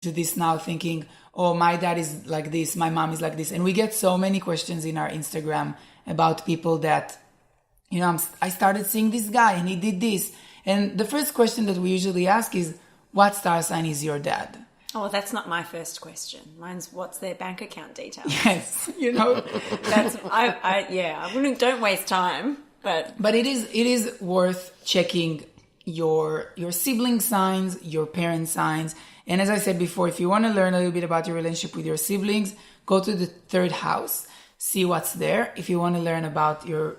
to this now thinking, oh, my dad is like this, my mom is like this. And we get so many questions in our Instagram about people that, I started seeing this guy and he did this. And the first question that we usually ask is, what star sign is your dad? Oh, well, that's not my first question. Mine's what's their bank account details. Yes, That's don't waste time. But it is worth checking your sibling signs, your parent signs. And as I said before, if you want to learn a little bit about your relationship with your siblings, go to the 3rd house, see what's there. If you want to learn about your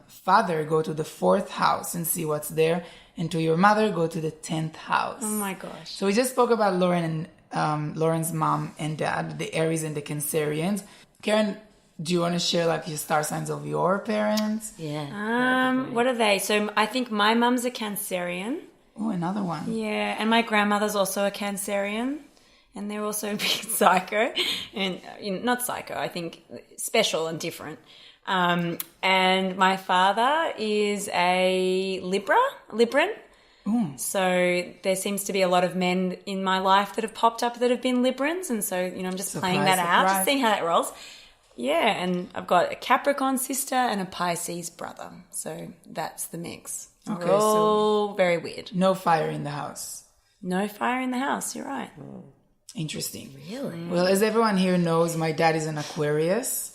father, go to the 4th house and see what's there. And to your mother, go to the 10th house. Oh my gosh. So we just spoke about Lauren and Lauren's mom and dad, the Aries and the Cancerians. Karen, do you want to share like your star signs of your parents? Yeah. What are they? So I think my mum's a Cancerian. Oh, another one. Yeah, and my grandmother's also a Cancerian. And they're also a big psycho. And not psycho, I think special and different. And my father is a Libran. Ooh. So there seems to be a lot of men in my life that have popped up that have been Librans. And so, I'm just playing that out, just seeing how that rolls. Yeah, and I've got a Capricorn sister and a Pisces brother. So that's the mix. Okay, We're all very weird. No fire in the house. No fire in the house, you're right. Interesting. Really? Well, as everyone here knows, my dad is an Aquarius.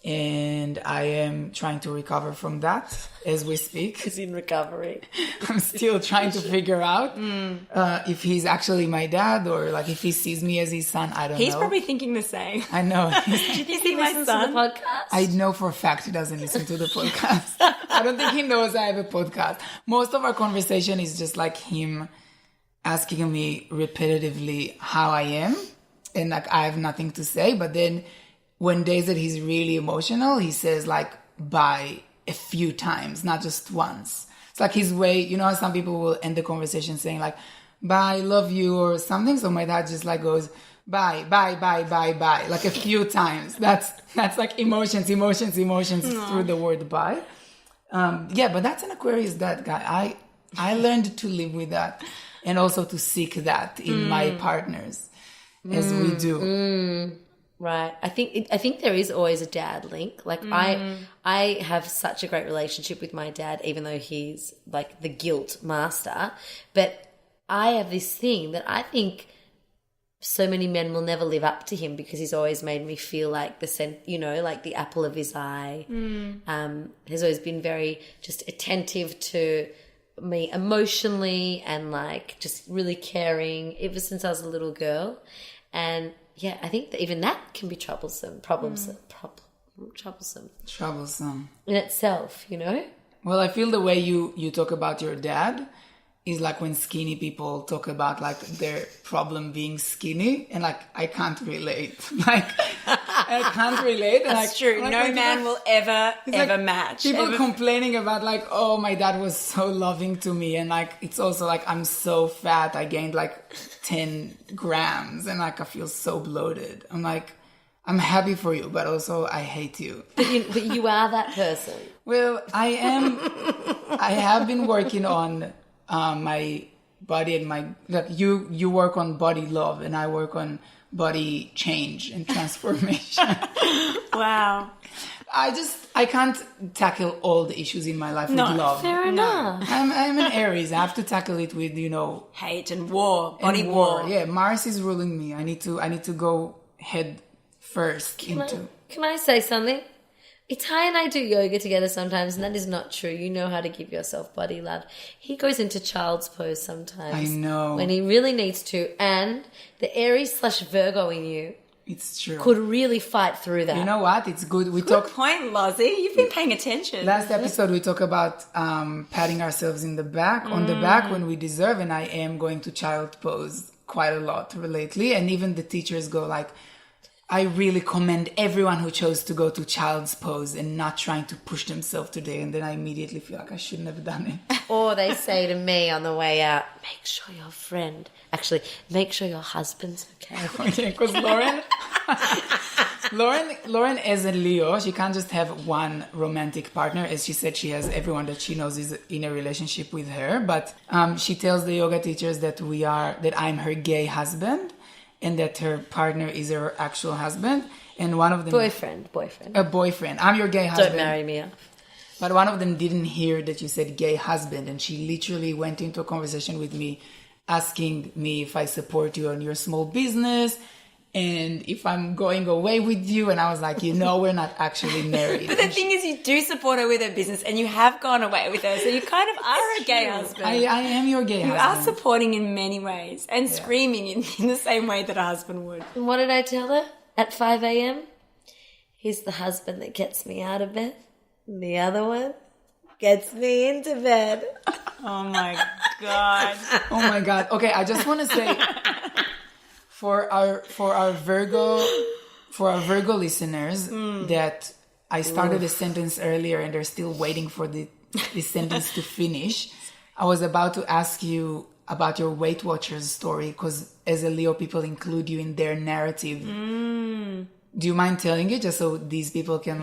And I am trying to recover from that as we speak. He's in recovery. I'm still trying to figure out if he's actually my dad or like if he sees me as his son. I don't know. He's probably thinking the same. I know. Did you see my son? To the podcast? I know for a fact he doesn't listen to the podcast. I don't think he knows I have a podcast. Most of our conversation is just like him asking me repetitively how I am. And like I have nothing to say. But then when days that he's really emotional, he says like bye a few times, not just once. It's like his way, how some people will end the conversation saying like, bye, love you or something. So my dad just like goes, bye, bye, bye, bye, bye, like a few times. That's like emotions through the word bye. But that's an Aquarius dad guy. I learned to live with that and also to seek that in my partners as we do. Right. I think there is always a dad link. Like I have such a great relationship with my dad, even though he's like the guilt master. But I have this thing that I think so many men will never live up to him because he's always made me feel like like the apple of his eye. He's always been very just attentive to me emotionally and like just really caring ever since I was a little girl. And yeah, I think that even that can be troublesome in itself, Well, I feel the way you talk about your dad is like when skinny people talk about like their problem being skinny, and like I can't relate. Like I can't relate. And, That's true. Like, no man will ever match. People complaining about like, oh, my dad was so loving to me, and like it's also like I'm so fat. I gained like 10 grams, and like I feel so bloated. I'm like, I'm happy for you, but also I hate you. But you are that person. Well, I am. I have been working on my body and my like you work on body love and I work on body change and transformation. Wow. I can't tackle all the issues in my life with love. Fair enough. I'm an Aries. I have to tackle it with hate and war, body war. Yeah, Mars is ruling me. I need to go head first Can I say something? Ty and I do yoga together sometimes, and that is not true. You know how to give yourself body love. He goes into child's pose sometimes. I know. When he really needs to. And the Aries/Virgo in you it's true. Could really fight through that. You know what? It's good. Good point, Lozzie. You've been paying attention. Last episode, we talked about patting ourselves on the back when we deserve, and I am going to child pose quite a lot lately. And even the teachers go like, I really commend everyone who chose to go to child's pose and not trying to push themselves today. And then I immediately feel like I shouldn't have done it. Or they say to me on the way out, make sure your husband's okay. Okay, because Lauren as a Leo, she can't just have one romantic partner. As she said, she has everyone that she knows is in a relationship with her. But she tells the yoga teachers that I'm her gay husband. and that her partner is her actual husband. And one of them... Boyfriend. A boyfriend. I'm your gay husband. Don't marry me off. But one of them didn't hear that you said gay husband, and she literally went into a conversation with me asking me if I support you on your small business and if I'm going away with you. And I was like, we're not actually married. But the thing is, you do support her with her business and you have gone away with her. So you kind of are a gay husband. I am your gay husband. You are supporting in many ways and screaming in the same way that a husband would. And what did I tell her at 5 a.m.? He's the husband that gets me out of bed. And the other one gets me into bed. Oh, my God. Oh, my God. Okay, I just want to say... For our Virgo listeners, that I started a sentence earlier and they're still waiting for this sentence to finish. I was about to ask you about your Weight Watchers story, because as a Leo, people include you in their narrative. Do you mind telling it, just so these people can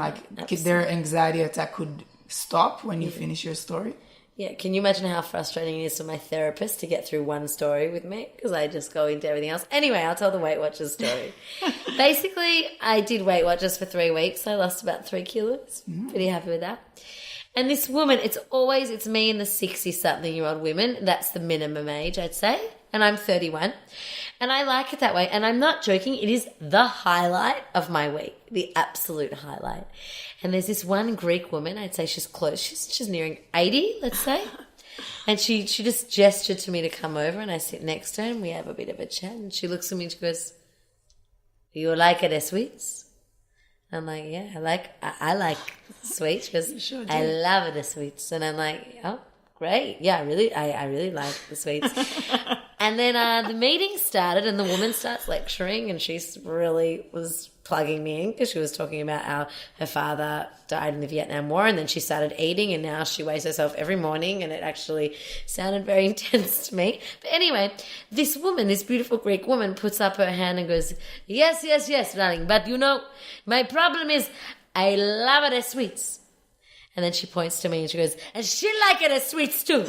their anxiety attack could stop when you finish your story? Yeah, can you imagine how frustrating it is for my therapist to get through one story with me? Because I just go into everything else. Anyway, I'll tell the Weight Watchers story. Basically, I did Weight Watchers for 3 weeks. I lost about 3 kilos. Pretty happy with that. And this woman, it's me and the 60-something-year-old women. That's the minimum age, I'd say. And I'm 31. And I like it that way. And I'm not joking. It is the highlight of my week. The absolute highlight. And there's this one Greek woman, I'd say she's close. She's nearing 80, let's say. And she just gestured to me to come over, and I sit next to her and we have a bit of a chat. And she looks at me and she goes, "You like the sweets?" I'm like, "Yeah, I like sweets." She goes, Sure do. "I love the sweets." And I'm like, "Oh, great. Yeah, I really like the sweets." And then the meeting started and the woman starts lecturing, and she really was plugging me in because she was talking about how her father died in the Vietnam War, and then she started eating and now she weighs herself every morning, and it actually sounded very intense to me. But anyway, this woman, this beautiful Greek woman, puts up her hand and goes, yes, darling, but my problem is I love the sweets. And then she points to me and she goes, and she like the sweets too.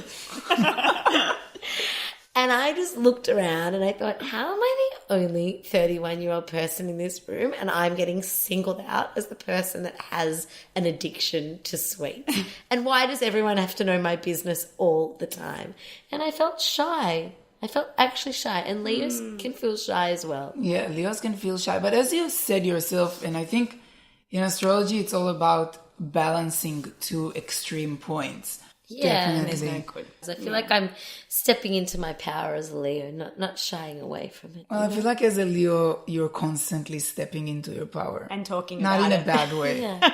And I just looked around and I thought, how am I the only 31-year-old person in this room, and I'm getting singled out as the person that has an addiction to sweets? And why does everyone have to know my business all the time? And I felt shy. I felt actually shy. And Leos can feel shy as well. Yeah, Leos can feel shy. But as you said yourself, and I think in astrology it's all about balancing 2 extreme points. Yeah, Definitely. I feel like I'm stepping into my power as a Leo, not shying away from it. Well, I feel like as a Leo, you're constantly stepping into your power. And talking Not about in it. a bad way. Yeah.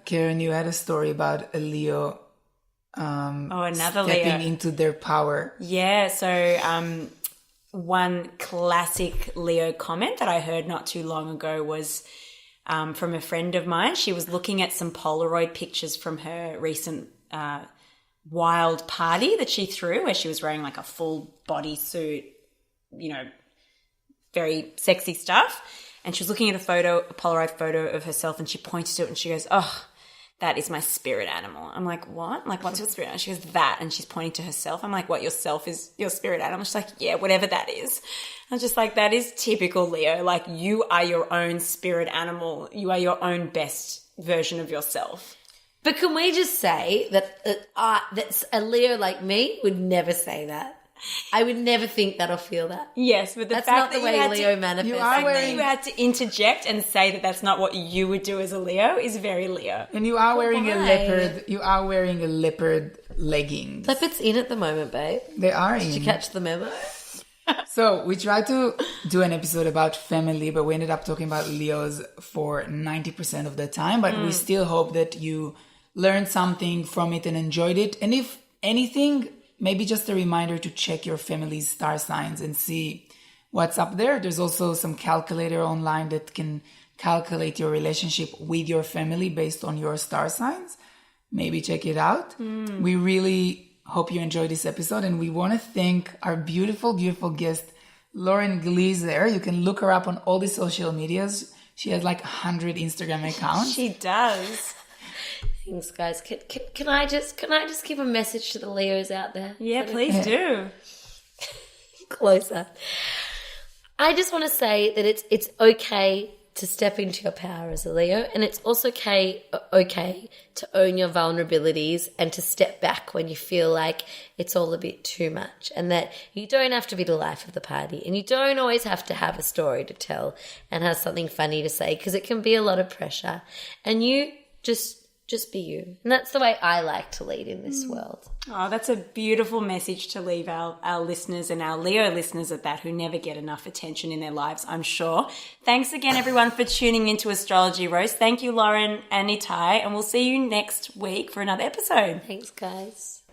Karen, you had a story about a Leo Another stepping Leo. into their power. Yeah, so one classic Leo comment that I heard not too long ago was from a friend of mine. She was looking at some Polaroid pictures from her recent wild party that she threw, where she was wearing like a full bodysuit, very sexy stuff. And she was looking at a Polaroid photo of herself, and she pointed to it and she goes, "Oh, that is my spirit animal." I'm like, "What? Like, what's your spirit animal?" She goes, "That." And she's pointing to herself. I'm like, "What, yourself is your spirit animal?" She's like, "Yeah, whatever that is." I was just like, that is typical Leo. Like, you are your own spirit animal. You are your own best version of yourself. But can we just say that that's a Leo like me would never say that? I would never think that or feel that. Yes, but That's fact not the that way you had Leo to, manifests. You are that wearing- you had to interject and say that that's not what you would do as a Leo is very Leo. And you are wearing a why? leopard. You are wearing a leopard leggings. Leopard's in at the moment, babe. They are in. Did you catch the memo? So we tried to do an episode about family, but we ended up talking about Leos for 90% of the time. But we still hope that you learned something from it and enjoyed it. And if anything, maybe just a reminder to check your family's star signs and see what's up there. There's also some calculator online that can calculate your relationship with your family based on your star signs. Maybe check it out. We really hope you enjoyed this episode, and we want to thank our beautiful, beautiful guest, Lauren Glezer. You can look her up on all the social medias. She has like 100 Instagram accounts. She does. Thanks, guys. Can I just give a message to the Leos out there? Yeah, please do. closer. I just want to say that it's okay to step into your power as a Leo, and it's also okay to own your vulnerabilities and to step back when you feel like it's all a bit too much, and that you don't have to be the life of the party, and you don't always have to have a story to tell and have something funny to say, because it can be a lot of pressure, and you just be you. And that's the way I like to lead in this world. Oh, that's a beautiful message to leave our listeners, and our Leo listeners at that, who never get enough attention in their lives, I'm sure. Thanks again, everyone, for tuning into Astrology Roast. Thank you, Lauren and Itai, and we'll see you next week for another episode. Thanks, guys.